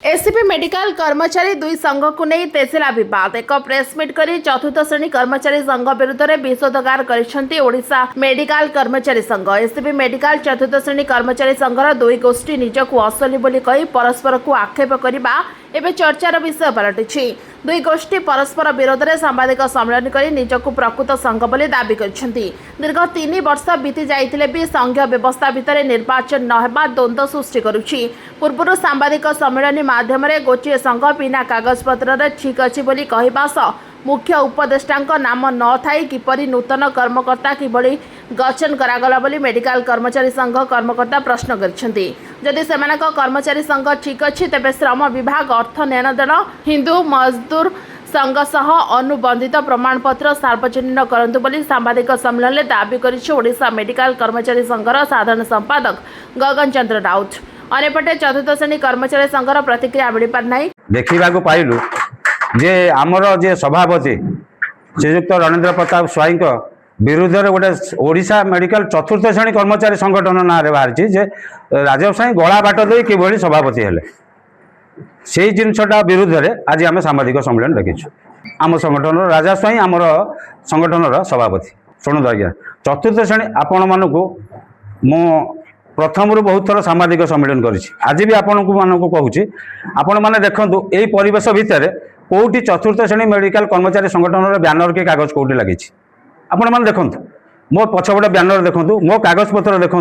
ACP medical कर्मचारी दुई संघ को नहीं तेजिला विवाद। एक प्रेसमिट करी चतुर्थ श्रेणी कर्मचारी संघ विरुद्ध में विरोधगार करिसेंती ओडिशा मेडिकल कर्मचारी संघ। एसीपी मेडिकल चतुर्थ श्रेणी कर्मचारी संघर दुई गोष्ठी निजकू असली बोली कही परस्पर को आक्षेप करने एवं चर्चार विषय पलटि। दुई गोष्ठी परस्पर विरोध में सांबादिक सम्मेलन कर निजकू प्रकृत संघ बोली दाबी करछंती। दीर्घ 3 वर्ष बीती जाइतिले भी संघीय व्यवस्था भितर निर्वाचन नहेबा द्वंद्व सृष्टि करुछि। पूर्व सांबादिक सम्मेलन माध्यम गोटे संघ बिना कागजपत्र ठीक अच्छी बोली कहवा सह मुख्य उपदेष्टा नाम न थाई किपरि नूतन कर्मकर्ता किभली गठन करागला बोली मेडिकल कर्मचारी संघ कर्मकर्ता प्रश्न करछंती। जदि सेमानक कर्मचारी संघ ठीक अच्छी तेबे श्रम विभाग अर्थ लेनदेन हिंदू मजदूर संघ सह अनुबंधित प्रमाणपत्र सार्वजनिक करंतु बोली सांबादिक सम्मेलन में दाबी करिछि ओडिशा मेडिकल कर्मचारी संघर साधारण संपादक गगन चंद्र राउत। अनेपटे चतुर्थ श्रेणी कर्मचारी संघर प्रतिक्रिया मिल पार नहीं देखा पाइलु जे आमर जे सभापति श्रीयुक्त रणेन्द्र प्रताप स्वाई विरुद्ध में गोटे ओडिशा मेडिकल चतुर्थ श्रेणी कर्मचारी संगठन ना बाहरी जे राजीव साई गला बाट दे कि सभापति हेले से जिनटा विरुद्ध में आज आम सांबादिक सम्मेलन रखीचु। आम संगठन राजा स्वाई आमर संगठन सभापति शुणु आज्ञा चतुर्थ श्रेणी आपण मानक मु प्रथम बहुत थर सांबादिक सम्मेलन करी भी आपण मानक कहूँ आपण मैंने देखूँ यही परिवेश भितर कौटी चतुर्थ श्रेणी मेडिकल कर्मचारी संगठन ब्यानर के कागज कौटी लगी आपण मैंने देखूँ मो पछपटे ब्यानर देखूँ मो कागज पत्र देखूँ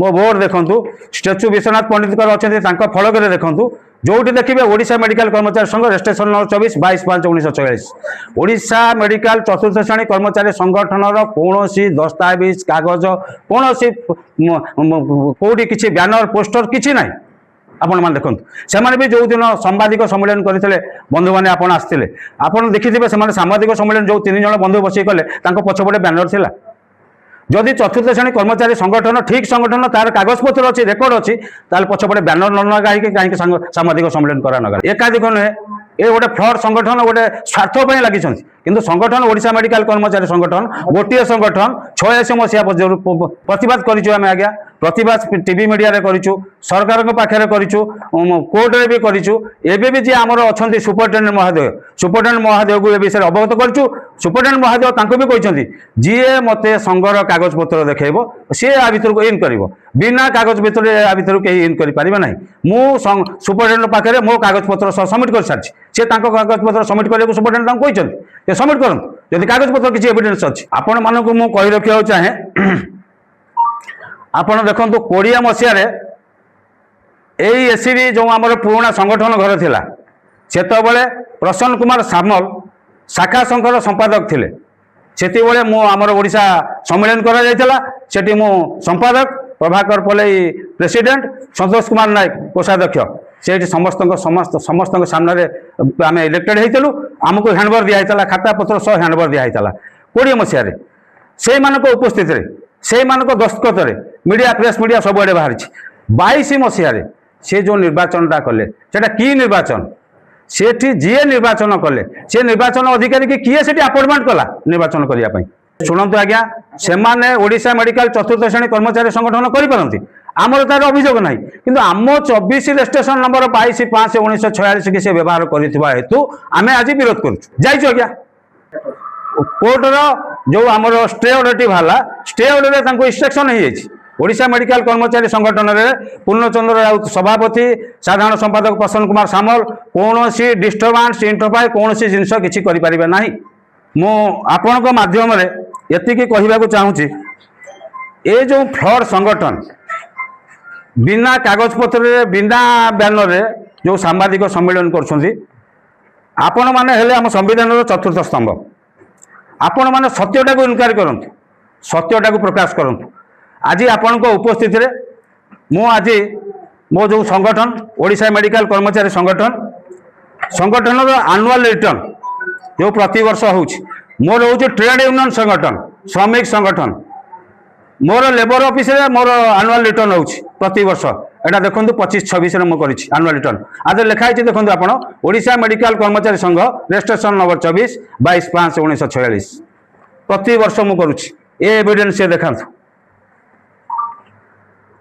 मो बोर्ड देखूँ स्टेचु विश्वनाथ पंडित अच्छा फलक देखूँ जोटी देखिए ओडिशा मेडिकल कर्मचारी संघ रजिस्ट्रेशन नंबर 24/5/1946 ओडिशा मेडिकल चतुर्थ श्रेणी कर्मचारी संगठन कौन दस्तावेज कागज कौन कौटी किसी ब्यानर पोस्टर किसी ना आपण मैंने देखो से भी जो दिन सांबादिक सम्मेलन करते बंधु मैंने आप आसते आपड़ देखिए सांबादिक सम्मेलन जो 3 जन बंधु बस कले पछपटे ब्यानर थिला। जदि चतुर्थ श्रेणी कर्मचारी संगठन ठीक संगठन तार कागजपत्र अच्छी रेकर्ड अच्छी पछपटे ब्यानर न लगा कहीं सांबादिक सम्मेलन करा नगा एकाधिक नुहे ये गोटे फ्रड संगठन गोटे स्वार्थ लगी किंतु संगठन ओडिशा मेडिकल कर्मचारी संगठन गोटे संगठन 86 मसीहा प्रतिवाद करें आज्ञा प्रतिवाद टीवी मीडिया करूँ सरकार पाखे करूँ कोर्ट रे भी करूँ एवं भी जी आमर अच्छा सुपरिटेडेंट महोदय को विषय अवगत करूँ सुपरिटेडेंट महोदय भी कहते जी मते संघर कागजपत्र देखब सी आ भर को इन कर बिना कागजपत्र आ भर कहीं इन कर ना मु सुपरिटेडेंट पाखे मो कागजपत्र सबमिट कर सारी सी कागजपत्र सबमिट करने सुपरिटेडेंट कहते सबमिट करूँ जब कागजपत्र किसी एविडेंस अच्छी आपण मानक मु कही रखा चाहे आपण देखो 20 मसीह एसीबी जो आमर पुराना संगठन घर थिला सेतबले प्रसन्न कुमार सामल शाखा संघर संपादक थिले सेति बेले मु आमर ओडिशा सम्मेलन करा जायतला सेठी मु संपादक प्रभाकर पलई प्रेसिडेंट संतोष कुमार नायक कोषाध्यक्ष से समस्त सामने आम इलेक्टेड होइतलु आमको हैंडओवर दिया खाता पत्र सह हैंडओवर दिया 20 मसीह से मानक उपस्थित से मानक दस्तखत मीडिया प्रेस मीडिया सबुआड़े बाहरी 22 मसीह से जो निर्वाचनटा कले सेटा कि निर्वाचन सेठी जी निर्वाचन कले से निर्वाचन अधिकारी की किए से अपॉइंटमेंट कला निर्वाचन करने शुणु आज्ञा से ओडिशा मेडिकल चतुर्थ श्रेणी कर्मचारी संगठन करें आमर तार अभियोग ना कि आम 24 रजिस्ट्रेशन नंबर 22/5/1946 की से व्यवहार करथिबा हेतु आम आज विरोध करूँ आज्ञा कोर्टर जो आमर स्टे ऑर्डर बाहला स्टे ऑर्डर इंस्ट्रक्शन हो ओडिशा मेडिकल कर्मचारी संगठन में पूर्णचंद्र राउत सभापति साधारण संपादक प्रसन्न कुमार सामल कौन डिस्टर्बांस इंटरफायर कौन जिनस किसी करें ना मु आपण माध्यम एति कहवाक चाहूँगी ये जो फ्रड संगठन बिना कागजपत्र बिना ब्यानर जो सांबादिक सम्मेलन आपण मैंने हेले आम संविधान चतुर्थ स्तंभ आपण मैंने सत्यटा को इनक्वारी करूँ सत्यटा को प्रकाश करूँ आज आपण उपस्थित मु आज मो जो संगठन ओडिशा मेडिकल कर्मचारी संगठन आनुआल रिटर्न जो प्रति वर्ष हो मोर हूँ ट्रेड यूनियन संगठन श्रमिक संगठन मोर लेबर ऑफिस रे मोर आनुआल रिटर्न हो प्रति वर्ष एटा देखो 25-26 मुझे आनुआल रिटर्न आज लिखाई देखो आप ओडिशा मेडिकल कर्मचारी संघ रजिस्ट्रेशन नंबर 24/5/1946 प्रति वर्ष मुझे एविडेंस से देखा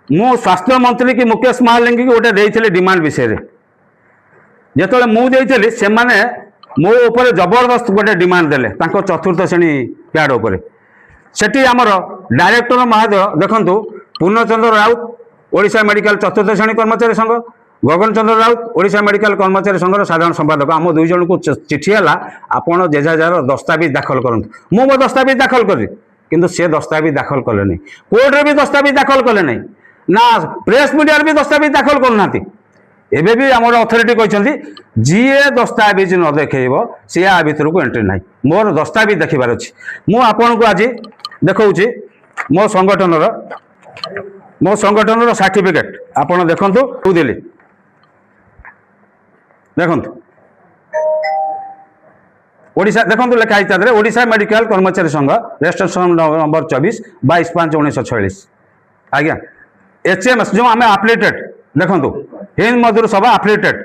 मु स्वास्थ्य मंत्री की मुकेश महालिंगी गोटे डिमांड विषय ଯେତେବେଳେ ମୁଁ ଦେଇଥିଲି ସେମାନେ ମୋ ଉପରେ ଜବରଦସ୍ତ ଗୋଟେ ଡିମାଣ୍ଡ ଦେଲେ ତାଙ୍କ ଚତୁର୍ଥ ଶ୍ରେଣୀ ପ୍ୟାଡ୍ ଉପରେ। ସେଠି ଆମର ଡାଇରେକ୍ଟର ମହୋଦୟ ଦେଖନ୍ତୁ, ପୂର୍ଣ୍ଣଚନ୍ଦ୍ର ରାଉତ ଓଡ଼ିଶା ମେଡ଼ିକାଲ ଚତୁର୍ଥ ଶ୍ରେଣୀ କର୍ମଚାରୀ ସଂଘ, ଗଗନ ଚନ୍ଦ୍ର ରାଉତ ଓଡ଼ିଶା ମେଡ଼ିକାଲ କର୍ମଚାରୀ ସଂଘର ସାଧାରଣ ସମ୍ପାଦକ, ଆମ ଦୁଇ ଜଣଙ୍କୁ ଚିଠି ହେଲା ଆପଣ ଯେଝା ଯାହାର ଦସ୍ତାବିଜ ଦାଖଲ କରନ୍ତୁ। ମୁଁ ମୋ ଦସ୍ତାବିଜ ଦାଖଲ କଲି, କିନ୍ତୁ ସେ ଦସ୍ତାବିଜ ଦାଖଲ କଲେ ନାହିଁ, କୋର୍ଟରେ ବି ଦସ୍ତାବିଜ ଦାଖଲ କଲେ ନାହିଁ, ନା ପ୍ରେସ୍ ମିଡ଼ିଆରେ ବି ଦସ୍ତାବିଜ ଦାଖଲ କରୁନାହାନ୍ତି। ଏବେ ବି ଆମର ଅଥରିଟି କହିଛନ୍ତି ଯିଏ ଦସ୍ତାବିଜ ନ ଦେଖେଇବ ସିଏ ଆ ଭିତରକୁ ଏଣ୍ଟ୍ରି ନାହିଁ। ମୋର ଦସ୍ତାବିଜ ଦେଖିବାର ଅଛି। ମୁଁ ଆପଣଙ୍କୁ ଆଜି ଦେଖାଉଛି ମୋ ସଂଗଠନର ସାର୍ଟିଫିକେଟ, ଆପଣ ଦେଖନ୍ତୁ। ଦେଲି ଦେଖନ୍ତୁ, ଓଡ଼ିଶା ଦେଖନ୍ତୁ ଲେଖା ହେଇଛି ତା ଦେହରେ ଓଡ଼ିଶା ମେଡ଼ିକାଲ କର୍ମଚାରୀ ସଂଘ ରେଜିଷ୍ଟ୍ରେସନ ନମ୍ବର 24/22/1946। ଆଜ୍ଞା, HMS ଯେଉଁ ଆମେ ଆପ୍ଲିକେଟେଡ୍ ଦେଖନ୍ତୁ, ହିନ୍ଦ ମଜଦୁର ସଭା ଆପ୍ଲିକେଟେଡ୍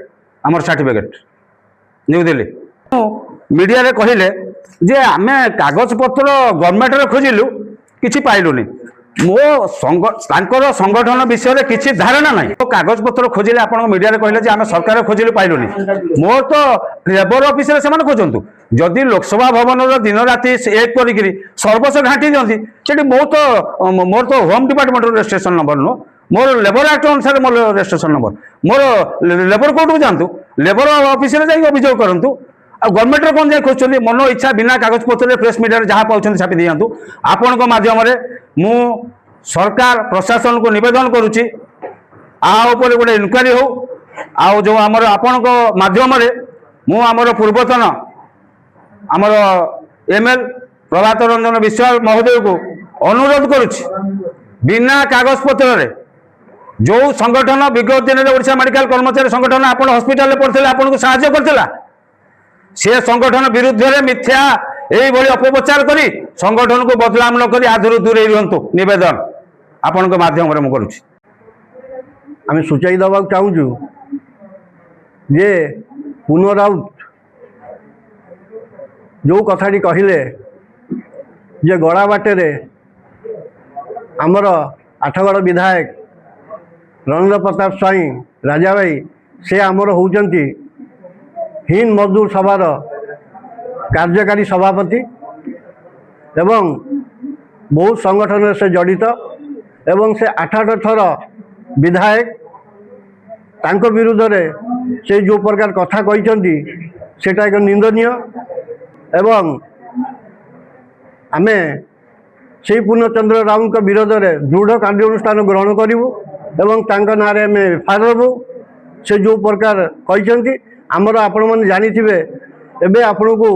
ଆମର ସାର୍ଟିଫିକେଟ ନ୍ୟୁ ଦିଲ୍ଲୀ। ମିଡ଼ିଆରେ କହିଲେ ଯେ ଆମେ କାଗଜପତ୍ର ଗଭର୍ଣ୍ଣମେଣ୍ଟରେ ଖୋଜିଲୁ କିଛି ପାଇଲୁନି। ମୋ ତାଙ୍କର ସଂଗଠନ ବିଷୟରେ କିଛି ଧାରଣା ନାହିଁ। କାଗଜପତ୍ର ଖୋଜିଲେ ଆପଣଙ୍କ ମିଡ଼ିଆରେ କହିଲେ ଯେ ଆମେ ସରକାର ଖୋଜିଲୁ ପାଇଲୁନି। ମୋର ତ ଲେବର ଅଫିସରେ ସେମାନେ ଖୋଜନ୍ତୁ। ଯଦି ଲୋକସଭା ଭବନର ଦିନ ରାତି ଏକ କରିକିରି ସର୍ବସ୍ୱ ଘାଣ୍ଟି ଦିଅନ୍ତି, ସେଠି ମୋର ତ ହୋମ୍ ଡିପାର୍ଟମେଣ୍ଟର ରେଜିଷ୍ଟ୍ରେସନ ନମ୍ବର ନୁହଁ, ମୋର ଲେବର ଆକ୍ଟ ଅନୁସାରେ ମୋର ରେଜିଷ୍ଟ୍ରେସନ ନମ୍ବର। ମୋର ଲେବର କୋର୍ଟକୁ ଯାଆନ୍ତୁ, ଲେବର ଅଫିସରେ ଯାଇକି ଅଭିଯୋଗ କରନ୍ତୁ। ଆଉ ଗଭର୍ଣ୍ଣମେଣ୍ଟରେ କ'ଣ ଯାଇ ଖୋଜୁଛନ୍ତି? ମନ ଇଚ୍ଛା ବିନା କାଗଜପତ୍ରରେ ପ୍ରେସ୍ ମିଡ଼ିଆରେ ଯାହା ପାଉଛନ୍ତି ଛାପି ଦିଅନ୍ତୁ। ଆପଣଙ୍କ ମାଧ୍ୟମରେ ମୁଁ ସରକାର ପ୍ରଶାସନକୁ ନିବେଦନ କରୁଛି, ଆ ଉପରେ ଗୋଟେ ଇନକ୍ୱାରି ହଉ। ଆଉ ଯେଉଁ ଆମର ଆପଣଙ୍କ ମାଧ୍ୟମରେ ମୁଁ ଆମର ପୂର୍ବତନ ଆମର ML ପ୍ରଭାତ ରଞ୍ଜନ ବିଶ୍ୱାଳ ମହୋଦୟକୁ ଅନୁରୋଧ କରୁଛି, ବିନା କାଗଜପତ୍ରରେ ଯେଉଁ ସଂଗଠନ ବିଗତ ଦିନରେ ଓଡ଼ିଶା ମେଡ଼ିକାଲ କର୍ମଚାରୀ ସଂଗଠନ ଆପଣ ହସ୍ପିଟାଲରେ ପଡ଼ିଥିଲେ ଆପଣଙ୍କୁ ସାହାଯ୍ୟ କରିଥିଲା, ସେ ସଂଗଠନ ବିରୁଦ୍ଧରେ ମିଥ୍ୟା এইভাবে অপপ্রচার করে সংগঠনকে বদনাম ন করে আধুরু দূরেই রহতু নিবেদন আপনার মাধ্যমে মু করুছি। আমি সূচাই দেওয়া চাহুছু যে পুনঃ রাউত যে কথাটি কহিলে যে গড়া বাটেরে আমার আঠগড় বিধায়ক রণেন্দ্র প্রতাপ স্বাଇଁ রাজা ভাই সে আমার হচ্ছেন হিন্দ মজদুর সভার कार्यकारी सभापति एवं बहुत संगठन से जड़ित एवं से 8 थर विधायक तांको विरुद्ध रे से जो प्रकार कथा कहते सेटा एक निंदनीय एवं आमे से पूर्णचंद्र राउत विरोध में दृढ़ कार्यानुष्ठान ग्रहण करूँ एवं तांको नारे आम एफआईआर देबू। से जो प्रकार कहते आमर आपण मैंने जानी एबे आपण को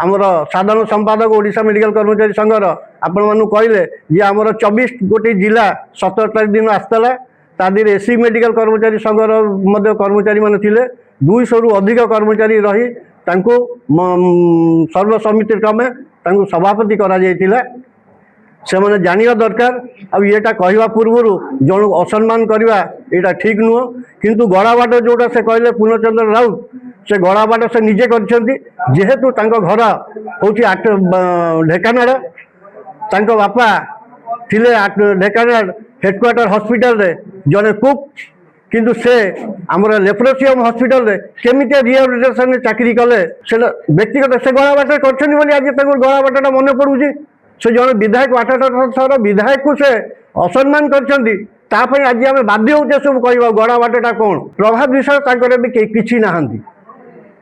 आमर साधारण संपादक ओडिशा मेडिकल कर्मचारी संघर आपण मानू कहले जे आमर 24 गोटी जिला 17 तारीख दिन आसला तादीर एसी मेडिकल कर्मचारी संघर मध्य कर्मचारी माने थिले 200 रु अधिक कर्मचारी रही तांको सर्वसम्मति क्रमे तांको सभापति करा जायतिला। से माने जानिया दरकार आ एटा कहवा पूर्व जन असम्मान करवा एटा ठीक नुह किंतु गड़ाबाट जोटा से कहले पूर्णचंद्र राउत से गड़ाबाट से निजे करछंती जेहेतु तांको घर होची ढेकानाड़ तांको बापा थिले ढेकानाड़ हेडक्वार्टर हॉस्पिटल रे जने कुक किंतु से आमर लेप्रोसियम हॉस्पिटल रे केमिति रिहेबिलिटेशन चाकरी कले से व्यक्तिगत से गड़ाबाट करछंती बोली आज तांको गड़ाबाटटा मने पड़ुची। से जन विधायक 8 विधायक को से असम्मान करछंती तापई आज आम बाध्य होचे सब कहवा गड़ाबाटटा कौन प्रभाव विषय तांकर भी किछि नाहांती।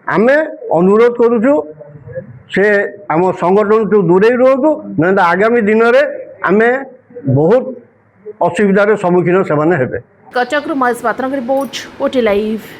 आमे अनुरोध करुचु से आम संगठन तो दूरे रुहतु ना आगामी दिन में आमे बहुत असुविधार सम्मुखीन से हेबे। कचकरू महेश पात्र रिपोर्ट ओटी लाइव।